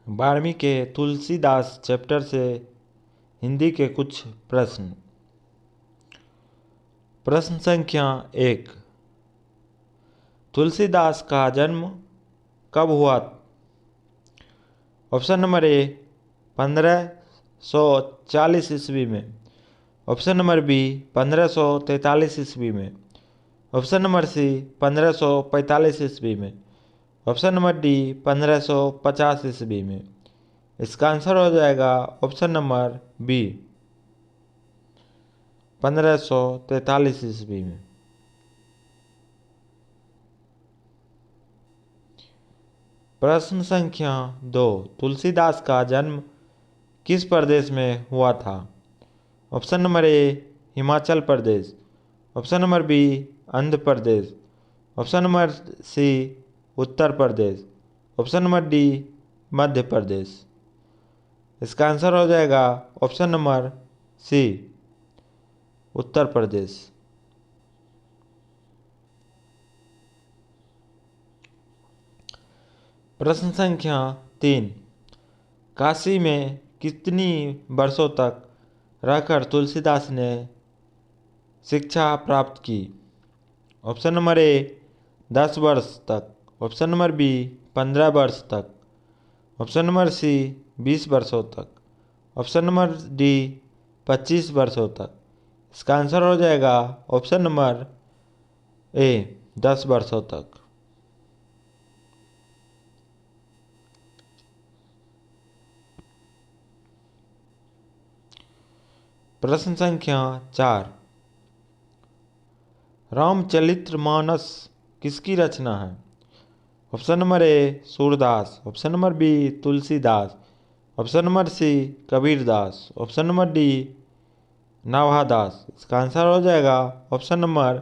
12वीं के तुलसीदास चैप्टर से हिंदी के कुछ प्रश्न। प्रश्न संख्या 1। तुलसीदास का जन्म कब हुआ? ऑप्शन नंबर ए 1540 ईस्वी में। ऑप्शन नंबर बी 1543 ईस्वी में। ऑप्शन नंबर सी 1545 ईस्वी में। ऑप्शन नंबर डी 1550 ईस्वी में। इसका आंसर हो जाएगा ऑप्शन नंबर बी 1543 ईस्वी में। प्रश्न संख्या 2। तुलसीदास का जन्म किस प्रदेश में हुआ था? Option number A Himachal Pradesh. Option number B Andhra Pradesh. Option number C Uttar Pradesh. Option number D Madhya Pradesh. इसका आंसर हो जाएगा ऑप्शन नंबर सी उत्तर प्रदेश। प्रश्न संख्या 3। काशी में कितनी वर्षों तक रहकर तुलसीदास ने शिक्षा प्राप्त की? ऑप्शन नंबर ए 10 वर्ष तक। ऑप्शन नंबर बी 15 वर्ष तक। ऑप्शन नंबर सी 20 वर्षों तक। ऑप्शन नंबर डी 25 वर्षों तक। इसका आंसर हो जाएगा ऑप्शन नंबर ए 10 वर्षों तक। प्रश्न संख्या 4। रामचरितमानस किसकी रचना है? Option number A Surdas. Option number B Tulsidas. Option number C Kabirdas. Option number D Nabhadas. इसका आंसर हो जाएगा ऑप्शन नंबर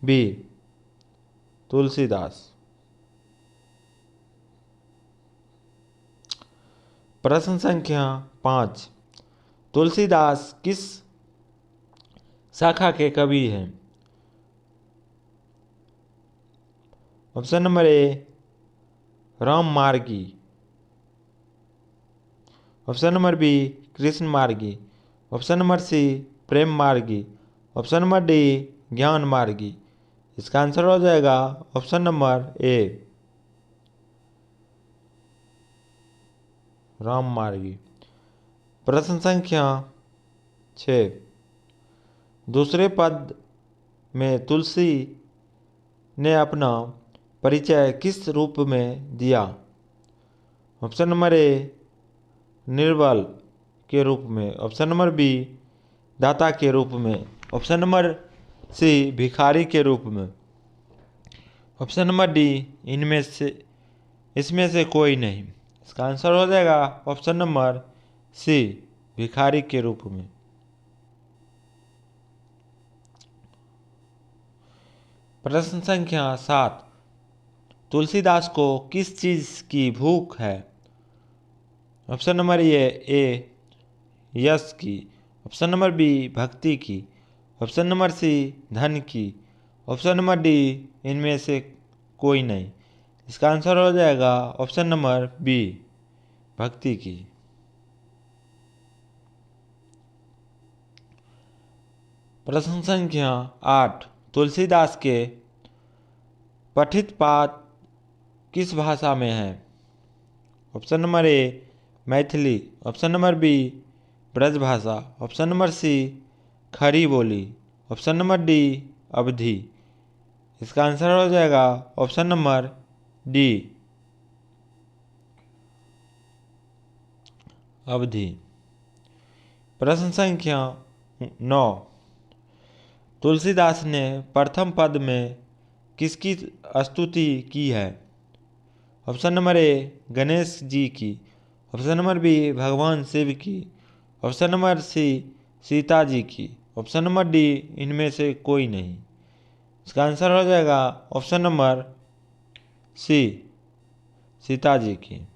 बी तुलसीदास। प्रश्न संख्या 5। तुलसीदास किस शाखा के कवि हैं? ऑप्शन नंबर ए राम मार्गी। ऑप्शन नंबर बी कृष्ण मार्गी। ऑप्शन नंबर सी प्रेम मार्गी। ऑप्शन नंबर डी ज्ञान मार्गी। इसका आंसर हो जाएगा ऑप्शन नंबर ए राम मार्गी। प्रश्न संख्या 6। दूसरे पद में तुलसी ने अपना परिचय किस रूप में दिया? ऑप्शन नंबर ए निर्बल के रूप में। ऑप्शन नंबर बी दाता के रूप में। ऑप्शन नंबर सी भिखारी के रूप में। ऑप्शन नंबर डी इसमें से कोई नहीं। इसका आंसर हो जाएगा ऑप्शन नंबर सी भिखारी के रूप में। प्रश्न संख्या 7। तुलसीदास को किस चीज की भूख है? ऑप्शन नंबर ए यश की। ऑप्शन नंबर बी भक्ति की। ऑप्शन नंबर सी धन की। ऑप्शन नंबर डी इनमें से कोई नहीं। इसका आंसर हो जाएगा ऑप्शन नंबर बी भक्ति की। प्रश्न संख्या 8। तुलसीदास के पठित पाठ किस भाषा में है? Option number A Maithili. Option number B Brajbhasha. Option number C Khari Boli. Option number D Awadhi. इसका आंसर हो जाएगा ऑप्शन नंबर डी अवधि। प्रश्न संख्या 9। तुलसीदास ने प्रथम पद में किसकी स्तुति की है? ऑप्शन नंबर ए गणेश जी की। ऑप्शन नंबर बी भगवान शिव की। ऑप्शन नंबर सी सीता जी की। ऑप्शन नंबर डी इनमें से कोई नहीं। इसका आंसर हो जाएगा ऑप्शन नंबर सी सीता जी की।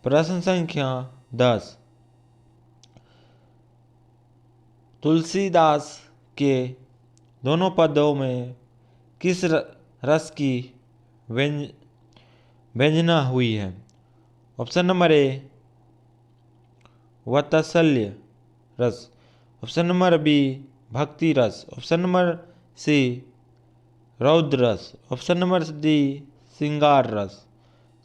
प्रश्न संख्या 10। तुलसीदास के दोनों पदों में किस रस की व्यंज व्यंजना हुई है। ऑप्शन नंबर ए वात्सल्य रस। ऑप्शन नंबर बी भक्ति रस। ऑप्शन नंबर सी रौद्र रस। ऑप्शन नंबर डी श्रृंगार रस।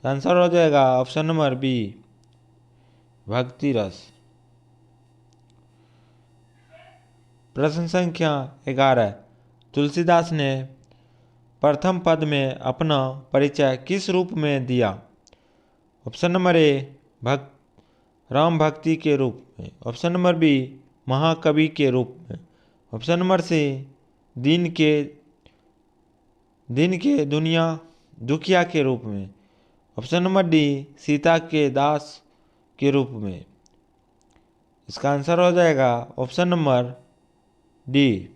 आंसर हो जाएगा ऑप्शन नंबर बी भक्ति रस। प्रश्न संख्या 11। तुलसीदास ने प्रथम पद में अपना परिचय किस रूप में दिया? ऑप्शन नंबर ए राम भक्ति के रूप में। ऑप्शन नंबर बी महाकवि के रूप में। ऑप्शन नंबर सी दिन के दुखिया के रूप में। ऑप्शन नंबर डी सीता के दास के रूप में। इसका आंसर हो जाएगा ऑप्शन नंबर डी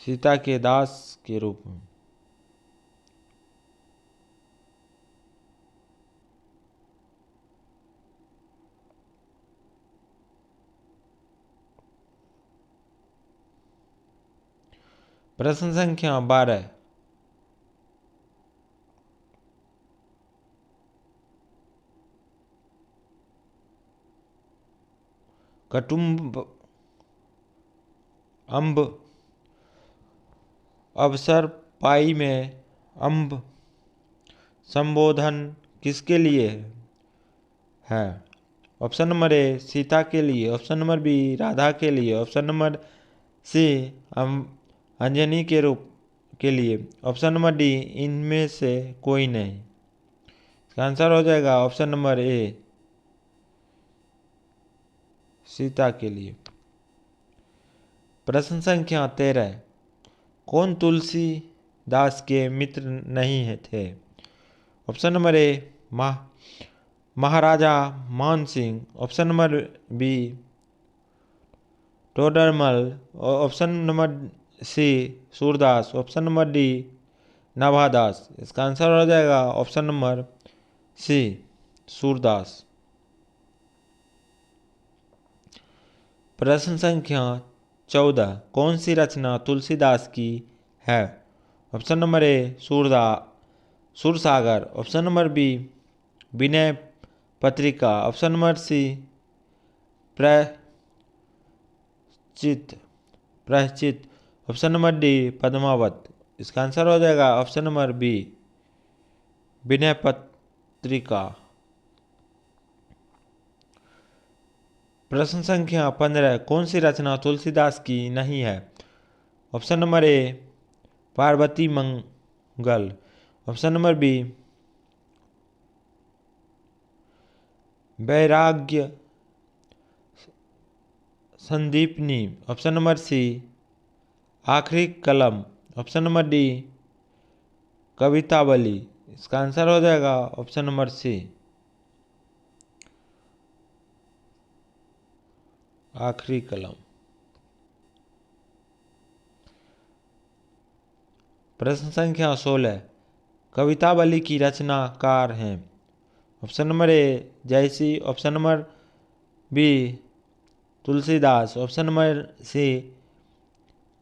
सीता के दास के रूप में। प्रश्न संख्या 12। कुटुंब अम्ब अवसर पाई में अम्ब संबोधन किसके लिए है? ऑप्शन नंबर ए सीता के लिए। ऑप्शन नंबर बी राधा के लिए। ऑप्शन नंबर सी अंजनी के रूप के लिए। ऑप्शन नंबर डी इनमें से कोई नहीं। इसका आंसर हो जाएगा ऑप्शन नंबर ए सीता के लिए। प्रश्न संख्या 13। कौन तुलसीदास के मित्र नहीं थे? Option number A Maharaja Man Singh. Option number B Todarmal. Option number C Surdas. Option number D Nabhadas. इसका आंसर हो जाएगा ऑप्शन नंबर सी सूरदास। प्रश्न संख्या 14। कौन सी रचना तुलसीदास की है? Option number A Sursagar. Option number B Vinay Patrika. Option number C Prayashchit. Option number D Padmavat. इसका आंसर हो जाएगा ऑप्शन नंबर बी विनय पत्रिका। प्रश्न संख्या 15। कौन सी रचना तुलसीदास की नहीं है? Option number A Parvati Mangal. Option number B Vairagya Sandipani. Option number C Akhiri Kalam. Option number D Kavitavali. इसका आंसर हो जाएगा ऑप्शन नंबर सी आखिरी कलम। प्रश्न संख्या 16। कवितावली की रचनाकार हैं? Option number A Jayasi. Option number B Tulsidas. Option number C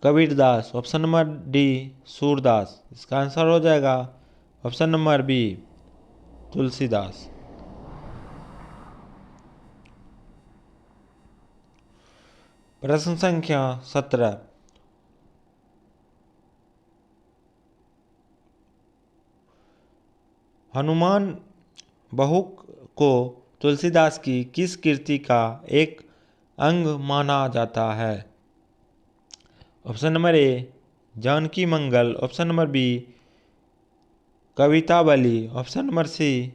Kabirdas. Option number D Surdas. इसका आंसर हो जाएगा ऑप्शन नंबर बी तुलसीदास। प्रश्न संख्या 17। हनुमान बहुक को तुलसीदास की किस कृति का एक अंग माना जाता है? Option number A Janaki Mangal. Option number B Kavitavali. Option number C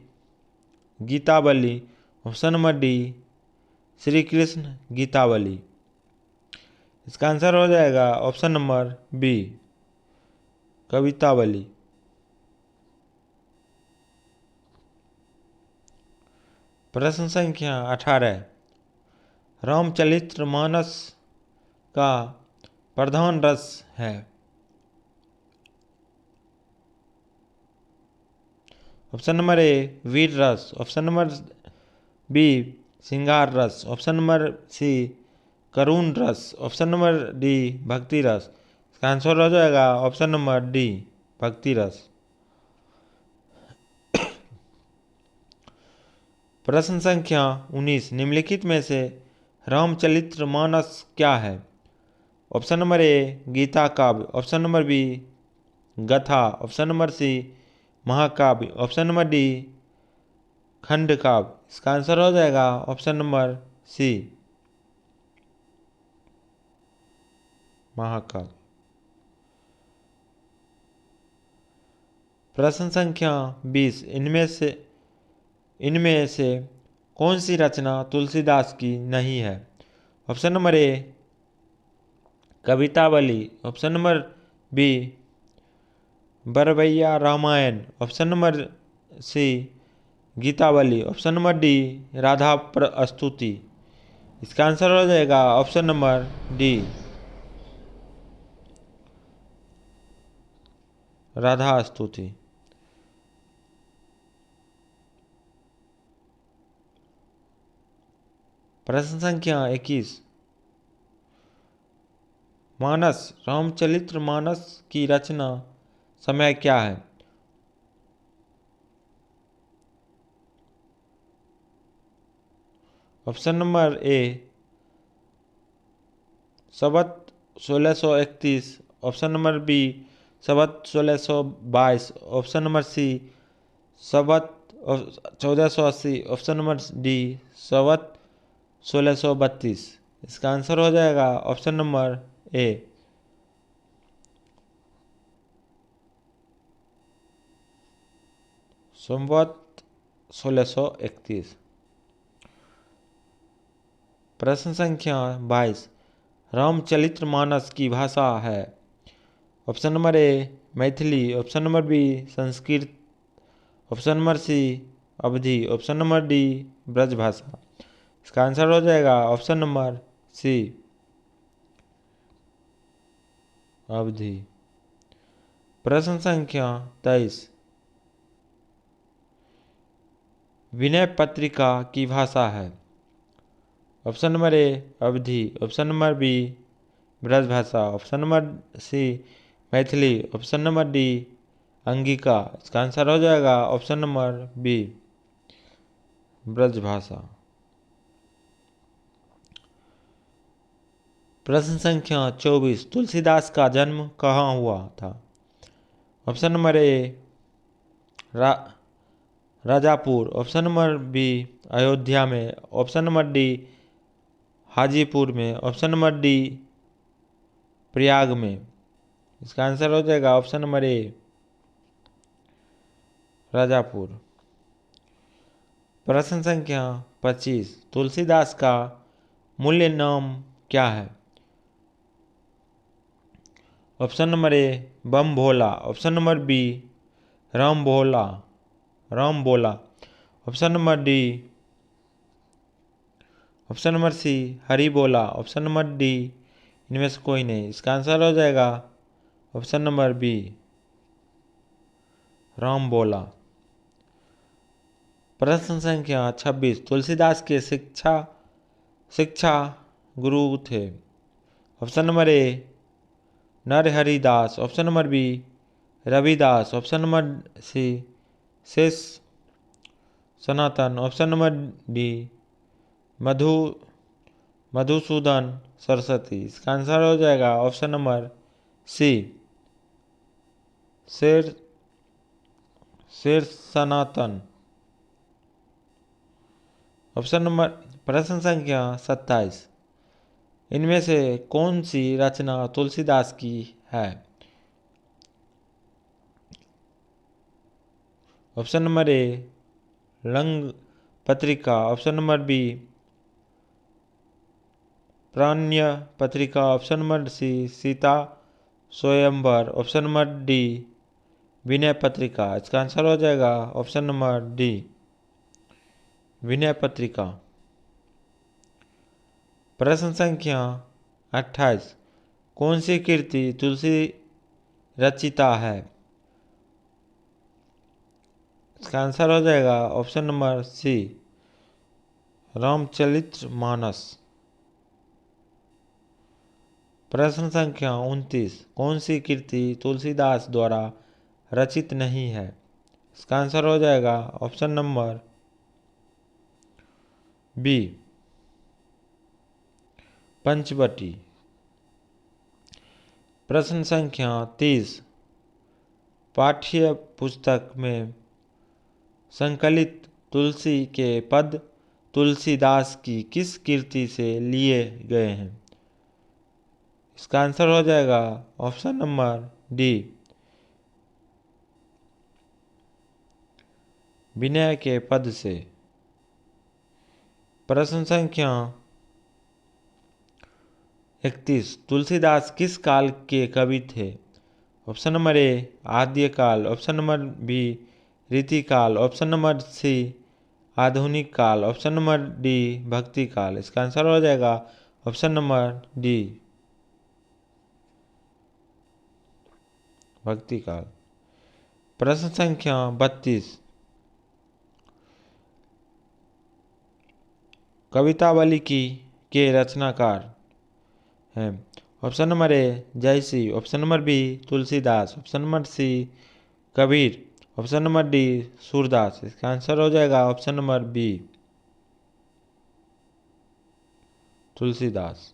Gitavali. Option number D Shri Krishna Gitavali. इसका आंसर हो जाएगा ऑप्शन नंबर बी कवितावली। प्रश्न संख्या 18। रामचरितमानस का प्रधान रस है? ऑप्शन नंबर ए वीर रस। ऑप्शन नंबर बी श्रृंगार रस। ऑप्शन नंबर सी करुण रस। ऑप्शन नंबर डी भक्ति रस। इसका आंसर हो जाएगा ऑप्शन नंबर डी भक्ति रस। प्रश्न संख्या 19, निम्नलिखित में से रामचरितमानस क्या है? ऑप्शन नंबर ए गीता काव्य, ऑप्शन नंबर बी गथा, ऑप्शन नंबर सी महाकाव्य, ऑप्शन नंबर डी खंड काव्य। इसका आंसर हो जाएगा ऑप्शन नंबर सी महाकाव्य। प्रश्न संख्या 20, इनमें से कौन सी रचना तुलसीदास की नहीं है? Option number A Kavitavali, option number B Barvaiya Ramayan, option number C Gitavali, option number D Radha Stuti. इसका आंसर हो जाएगा ऑप्शन नंबर डी राधा स्तुति। प्रश्न संख्या 21, रामचरितमानस की रचना समय क्या है? ऑप्शन नंबर ए संवत 1631, ऑप्शन नंबर बी संवत 1622, ऑप्शन नंबर सी संवत 1480, ऑप्शन नंबर डी संवत 1632। इसका आंसर हो जाएगा ऑप्शन नंबर ए संवत 1631। प्रश्न संख्या 22, रामचरितमानस की भाषा है? Option number A Maithili, option number B Sanskrit, option number C Awadhi, option number D Brajbhasha. इसका आंसर हो जाएगा ऑप्शन नंबर सी अवधि। प्रश्न संख्या 23, विनय पत्रिका की भाषा है? Option number A Awadhi, option number B Brajbhasha, option number C Maithili, option number D Angika. इसका आंसर हो जाएगा ऑप्शन नंबर बी ब्रजभाषा। प्रश्न संख्या 24, तुलसीदास का जन्म कहाँ हुआ था? Option number A Rajapur, option number B Ayodhya में, ऑप्शन नंबर डी हाजीपुर में, ऑप्शन नंबर डी प्रयाग में। इसका आंसर हो जाएगा ऑप्शन नंबर ए राजापुर। प्रश्न संख्या 25, तुलसीदास का मूल्य नाम क्या है? Option number A Bam Bhola, option number B Ram Bola, option number D option number C Hari Bola, option number D इनमें से कोई नहीं। इसका आंसर हो जाएगा ऑप्शन नंबर बी राम बोला। प्रश्न संख्या 26, तुलसीदास के शिक्षा गुरु थे? Option number A Narharidas, option number B Ravidas, option number C Shesh Sanatan, option number D Madhusudan Saraswati. इसका आंसर हो जाएगा ऑप्शन नंबर सी शेर सनातन। ऑप्शन नंबर प्रश्न संख्या 27, इनमें से कौन सी रचना तुलसीदास की है? ऑप्शन नंबर ए रंग पत्रिका, ऑप्शन नंबर बी प्राण्य पत्रिका, ऑप्शन नंबर सी सीता स्वयंवर, option number D Vinay Patrika. इसका आंसर हो जाएगा option number D Vinay Patrika. प्रश्न संख्या 28, कौन सी कृति तुलसी रचिता है? इसका आंसर हो जाएगा ऑप्शन नंबर सी रामचरितमानस। प्रश्न संख्या 29, कौन सी कृति तुलसीदास द्वारा रचित नहीं है। इसका आंसर हो जाएगा ऑप्शन नंबर बी, पंचवटी। प्रश्न संख्या 30, पाठ्य पुस्तक में संकलित तुलसी के पद तुलसीदास की किस कृति से लिए गए हैं? इसका आंसर हो जाएगा ऑप्शन नंबर डी, विनय के पद से। प्रश्न संख्या 31, तुलसीदास किस काल के कवि थे? ऑप्शन नंबर ए आद्य काल, ऑप्शन नंबर बी रीतिकाल, ऑप्शन नंबर सी आधुनिक काल, ऑप्शन नंबर डी भक्ति काल। इसका आंसर हो जाएगा ऑप्शन नंबर डी, भक्ति काल। प्रश्न संख्या 32, कवितावली के रचनाकार हैं? Option number A Jayasi, option number B Tulsidas, option number C Kabir, option number D Surdas. इसका आंसर हो जाएगा ऑप्शन नंबर बी तुलसीदास।